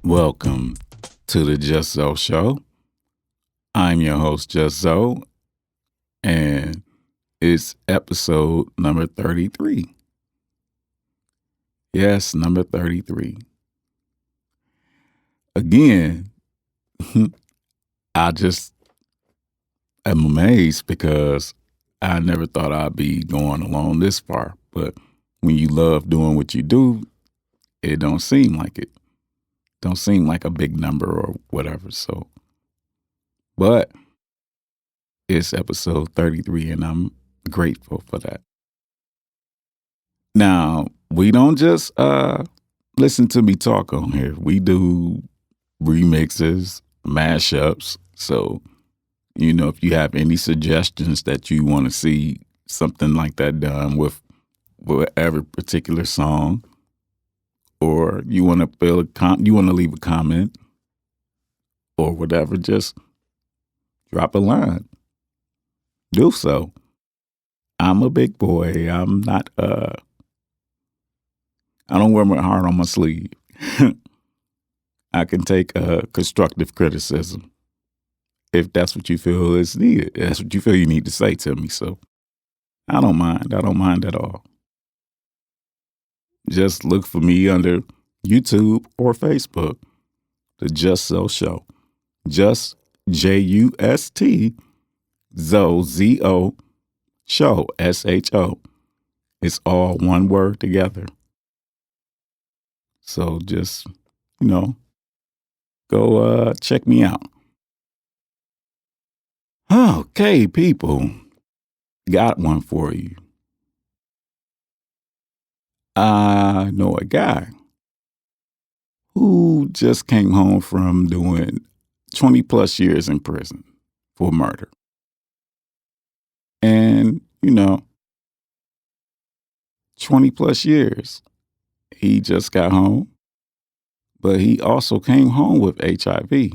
Welcome to the JustZoSho. I'm your host, JustZo, and it's episode number 33. Yes, number 33. Again, I just am amazed because I never thought I'd be going along this far. But when you love doing what you do, it don't seem like it. Don't seem like a big number or whatever. So, but it's episode 33 and I'm grateful for that. Now, we don't just listen to me talk on here. We do remixes, mashups. So, if you have any suggestions that you want to see something like that done with whatever particular song, or you want to leave a comment or whatever, just drop a line. Do so. I'm a big boy. I'm not, I don't wear my heart on my sleeve. I can take constructive criticism if that's what you feel is needed. That's what you feel you need to say to me. So I don't mind. I don't mind at all. Just look for me under YouTube or Facebook, The JustZoSho. Just JustZoSho, Show, SHO. It's all one word together. So just, go check me out. Okay, people. Got one for you. I know a guy who just came home from doing 20 plus years in prison for murder. And, 20 plus years, he just got home, but he also came home with HIV.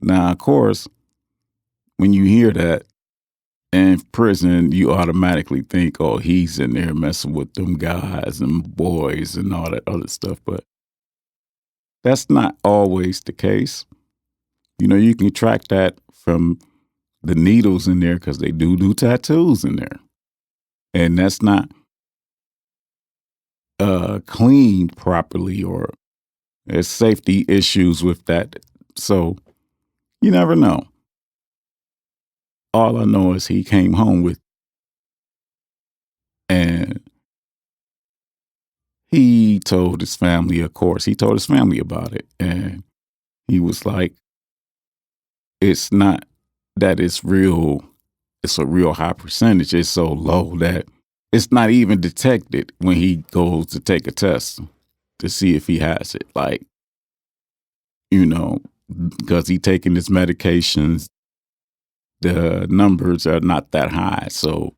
Now, of course, when you hear that in prison, you automatically think, oh, he's in there messing with them guys and boys and all that other stuff. But that's not always the case. You can track that from the needles in there because they do tattoos in there. And that's not cleaned properly, or there's safety issues with that. So you never know. All I know is he came home with, and he told his family, of course, about it. And he was like, it's not that it's real. It's a real high percentage. It's so low that it's not even detected when he goes to take a test to see if he has it. Like, because he taking his medications, the numbers are not that high. So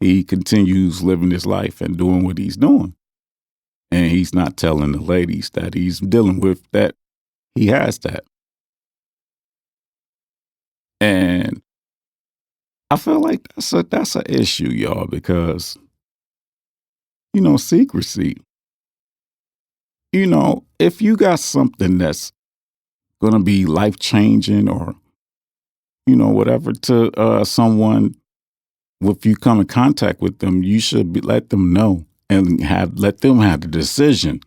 he continues living his life and doing what he's doing. And he's not telling the ladies that he's dealing with that he has that. And I feel like that's an issue, y'all, because, secrecy. If you got something that's going to be life-changing or, whatever to someone, if you come in contact with them, you should let them know and let them have the decision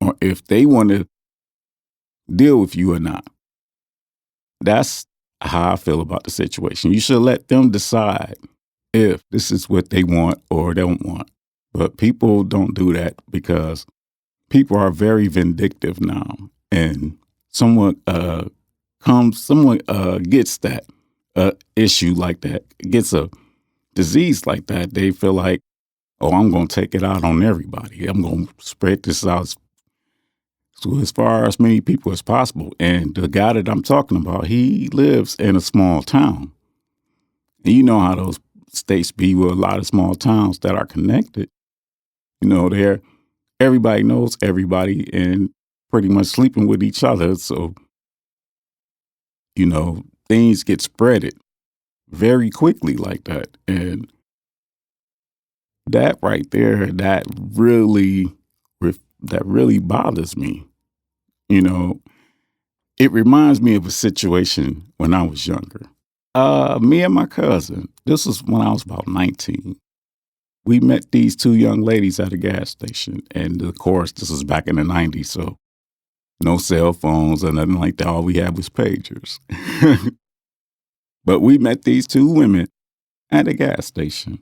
or if they want to deal with you or not. That's how I feel about the situation. You should let them decide if this is what they want or don't want. But people don't do that because people are very vindictive now. And someone gets that issue like that, gets a disease like that, they feel like, oh, I'm going to take it out on everybody. I'm going to spread this out So as far as many people as possible. And the guy that I'm talking about, he lives in a small town. And you know how those states be with a lot of small towns that are connected. They're everybody knows everybody and pretty much sleeping with each other. So, things get spreaded very quickly like that. And that right there, that really bothers me. You know, it reminds me of a situation when I was younger. Me and my cousin, this was when I was about 19. We met these two young ladies at a gas station. And of course, this was back in the 90s. So no cell phones or nothing like that. All we had was pagers. But we met these two women at a gas station.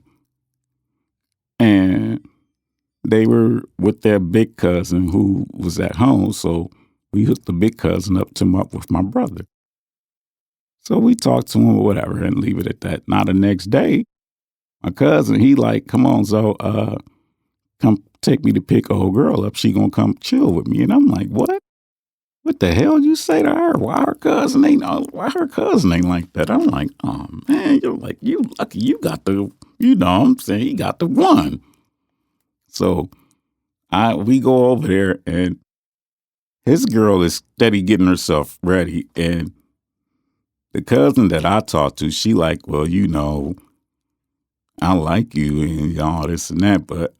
And they were with their big cousin who was at home. So we hooked the big cousin up with my brother. So we talked to him or whatever and leave it at that. Now the next day, my cousin, he like, come on, come take me to pick a old girl up. She gonna come chill with me. And I'm like, what? What the hell you say to her? Why her cousin ain't like that? I'm like, oh man, you lucky you got the, what I'm saying, he got the one. So we go over there and his girl is steady getting herself ready. And the cousin that I talked to, she like, well, I like you and all this and that, but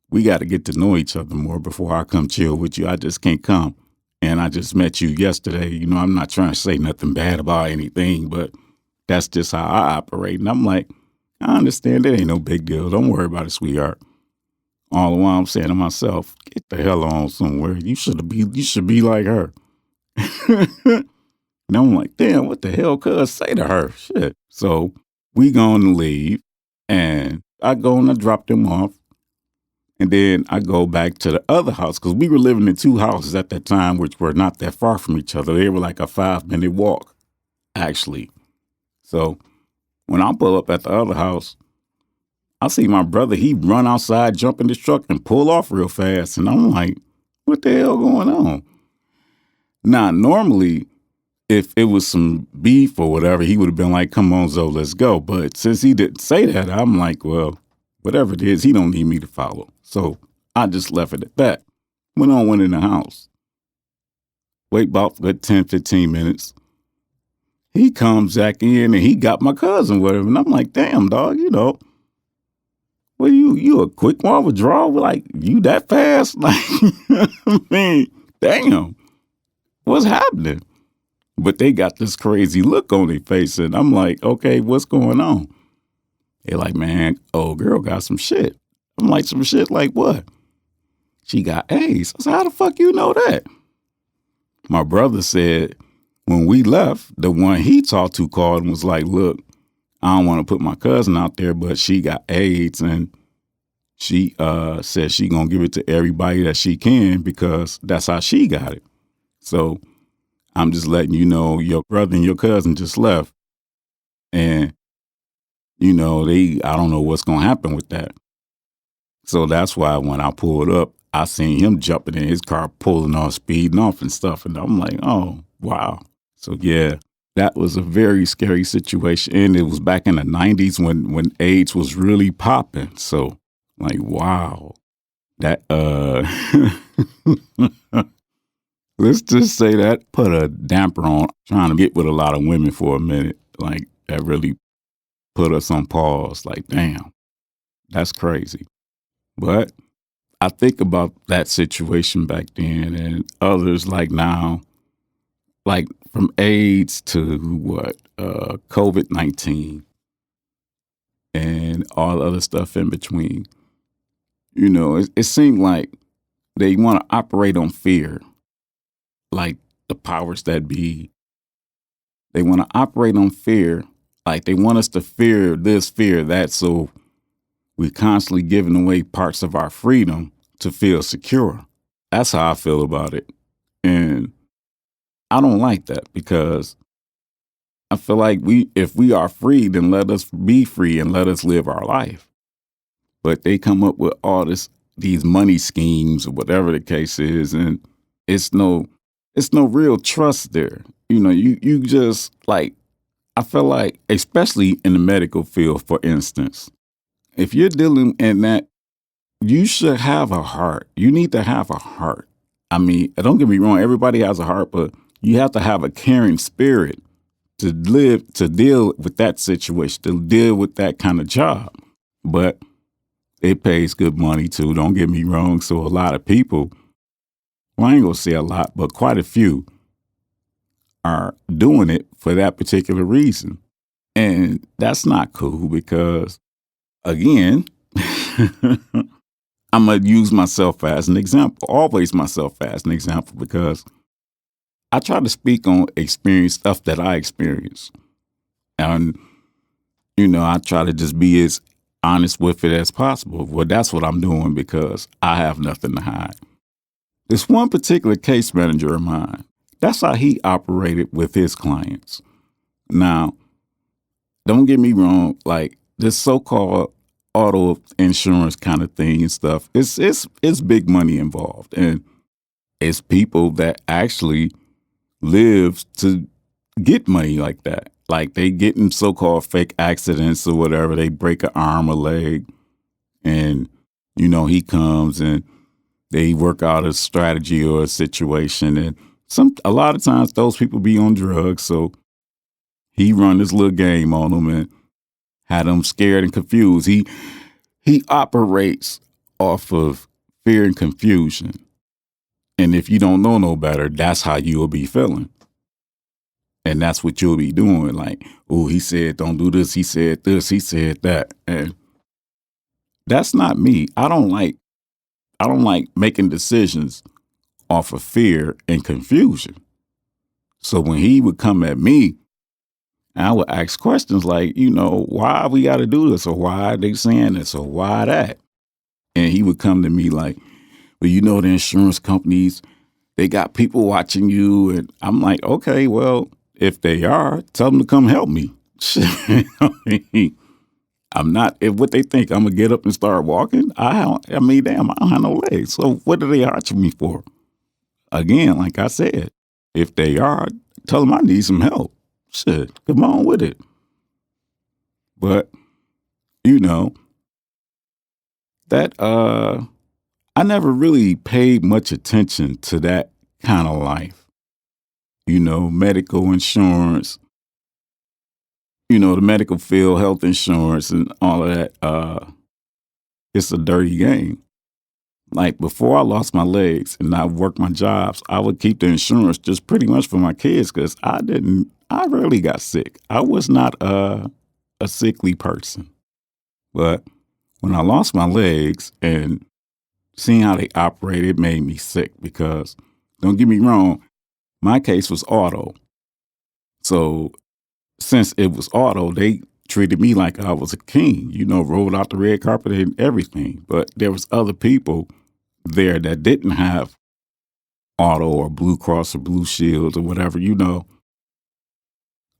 we got to get to know each other more before I come chill with you. I just can't come. And I just met you yesterday. I'm not trying to say nothing bad about anything, but that's just how I operate. And I'm like, I understand it ain't no big deal. Don't worry about it, sweetheart. All the while I'm saying to myself, get the hell on somewhere. You should be like her. And I'm like, damn, what the hell could I say to her? Shit. So we going to leave and I go and I drop them off. And then I go back to the other house because we were living in two houses at that time, which were not that far from each other. They were like a 5-minute walk, actually. So when I pull up at the other house, I see my brother, he run outside, jump in his truck and pull off real fast. And I'm like, what the hell going on? Now, normally, if it was some beef or whatever, he would have been like, come on, Zo, let's go. But since he didn't say that, I'm like, well, whatever it is, he don't need me to follow. So I just left it at that. Went in the house. Wait about good 10, 15 minutes. He comes back in and he got my cousin with him. And I'm like, damn, dog, well, you a quick one withdrawal? Like, you that fast? Like, I mean, damn, what's happening? But they got this crazy look on their face. And I'm like, okay, what's going on? They're like, man, old girl got some shit. I'm like, some shit like what? She got AIDS. I said, how the fuck you know that? My brother said, when we left, the one he talked to called and was like, look, I don't want to put my cousin out there, but she got AIDS and she said she gonna give it to everybody that she can because that's how she got it. So I'm just letting you know your brother and your cousin just left. And, I don't know what's gonna happen with that. So that's why when I pulled up, I seen him jumping in his car, pulling off, speeding off and stuff. And I'm like, oh, wow. So, yeah, that was a very scary situation. And it was back in the 90s when AIDS was really popping. So, like, wow. That, let's just say that put a damper on trying to get with a lot of women for a minute. Like, that really put us on pause. Like, damn, that's crazy. But I think about that situation back then and others like now, like from AIDS to COVID-19 and all the other stuff in between. It seemed like they want to operate on fear, like the powers that be. They want to operate on fear, like they want us to fear this, fear that, so we're constantly giving away parts of our freedom to feel secure. That's how I feel about it. And I don't like that because I feel like if we are free, then let us be free and let us live our life. But they come up with all these money schemes or whatever the case is. And it's no real trust there. You just like, I feel like, especially in the medical field, for instance, if you're dealing in that, you should have a heart. You need to have a heart. I mean, don't get me wrong, everybody has a heart, but you have to have a caring spirit to deal with that situation, to deal with that kind of job. But it pays good money too, don't get me wrong. So a lot of people, well, I ain't gonna say a lot, but quite a few are doing it for that particular reason. And that's not cool because, again, I'm going to use myself as an example, always myself as an example, because I try to speak on experience, stuff that I experience. And, I try to just be as honest with it as possible. Well, that's what I'm doing because I have nothing to hide. This one particular case manager of mine, that's how he operated with his clients. Now, don't get me wrong, like this so-called auto insurance kind of thing and stuff, it's big money involved. And it's people that actually live to get money like that. Like they get in so-called fake accidents or whatever. They break an arm or leg and, he comes and they work out a strategy or a situation. And a lot of times those people be on drugs. So he run this little game on them and had them scared and confused. He operates off of fear and confusion. And if you don't know no better, that's how you'll be feeling. And that's what you'll be doing. Like, oh, he said, don't do this. He said this. He said that. And that's not me. I don't like making decisions off of fear and confusion. So when he would come at me, I would ask questions like, why we got to do this, or why are they saying this, or why that? And he would come to me like, well, the insurance companies, they got people watching you. And I'm like, okay, well, if they are, tell them to come help me. I'm not, if what they think, I'm going to get up and start walking. I don't have no legs. So what are they watching me for? Again, like I said, if they are, tell them I need some help. Shit, come on with it. But, that, I never really paid much attention to that kind of life. Medical insurance, the medical field, health insurance and all of that. It's a dirty game. Like before I lost my legs and I worked my jobs, I would keep the insurance just pretty much for my kids because I rarely got sick. I was not a sickly person. But when I lost my legs and seeing how they operated made me sick because, don't get me wrong, my case was auto. So since it was auto, they treated me like I was a king, rolled out the red carpet and everything. But there was other people there that didn't have auto or Blue Cross or Blue Shield or whatever,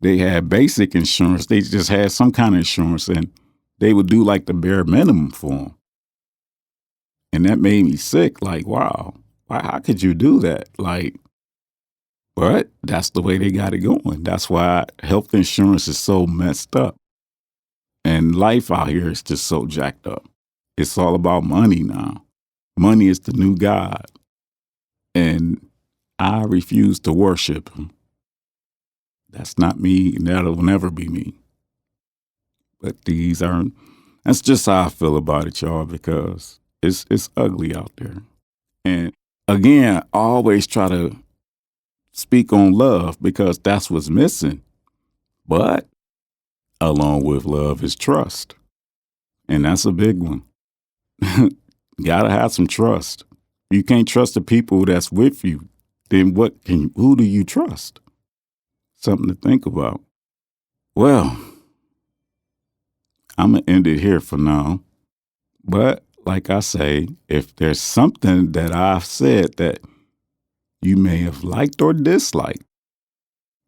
They had basic insurance. They just had some kind of insurance and they would do like the bare minimum for them. And that made me sick. Like, wow, how could you do that? Like, but that's the way they got it going. That's why health insurance is so messed up. And life out here is just so jacked up. It's all about money now. Money is the new God. And I refuse to worship him. That's not me, and that'll never be me. But that's just how I feel about it, y'all, because it's ugly out there. And again, I always try to speak on love because that's what's missing. But along with love is trust. And that's a big one. Gotta have some trust. You can't trust the people that's with you. Then who do you trust? Something to think about. Well, I'm going to end it here for now. But like I say, if there's something that I've said that you may have liked or disliked,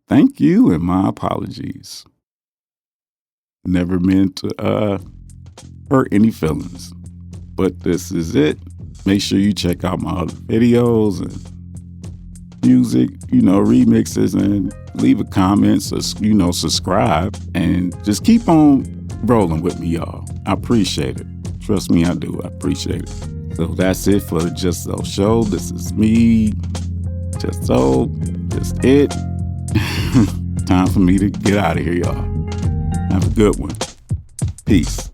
thank you and my apologies. Never meant to hurt any feelings. But this is it. Make sure you check out my other videos and music, remixes, and leave a comment, subscribe, and just keep on rolling with me, y'all. I appreciate it. Trust me, I do. I appreciate it. So that's it for the JustZoSho. This is me, just it. Time for me to get out of here, y'all. Have a good one. Peace.